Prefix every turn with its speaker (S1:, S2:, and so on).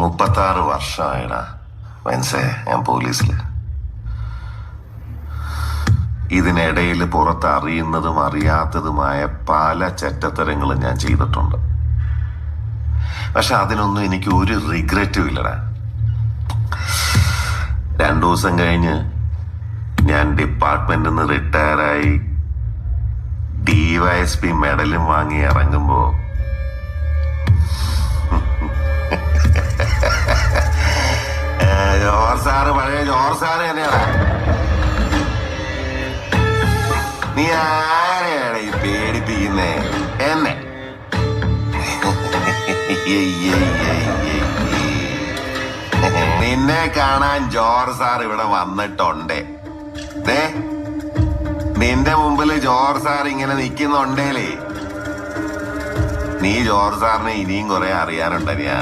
S1: 36 വർഷമായിടാ വെൻസേ ഞാൻ പോലീസില്. ഇതിനിടയിൽ പുറത്ത് അറിയുന്നതും അറിയാത്തതുമായ പല ചെറ്റത്തരങ്ങളും ഞാൻ ചെയ്തിട്ടുണ്ട്. പക്ഷെ അതിനൊന്നും എനിക്ക് ഒരു റിഗ്രറ്റും ഇല്ലടാ. 2 ദിവസം കഴിഞ്ഞ് ഞാൻ ഡിപ്പാർട്ട്മെന്റിൽ നിന്ന് റിട്ടയറായി DYSP മെഡലും വാങ്ങി ഇറങ്ങുമ്പോ ജോർജ് സാറ് പഴയ ജോർജ് സാറ് തന്നെയാണ്. നീ ആരെയാണ് ഈ പേടിപ്പിക്കുന്നേ? എന്നെ നിന്നെ കാണാൻ ജോർജ് സാർ ഇവിടെ വന്നിട്ടുണ്ടേ. നിന്റെ മുമ്പിൽ ജോർജ് സാർ ഇങ്ങനെ നിൽക്കുന്നുണ്ടേലേ, നീ ജോർജ് സാറിനെ ഇനിയും കുറെ അറിയാനുണ്ടറിയാ.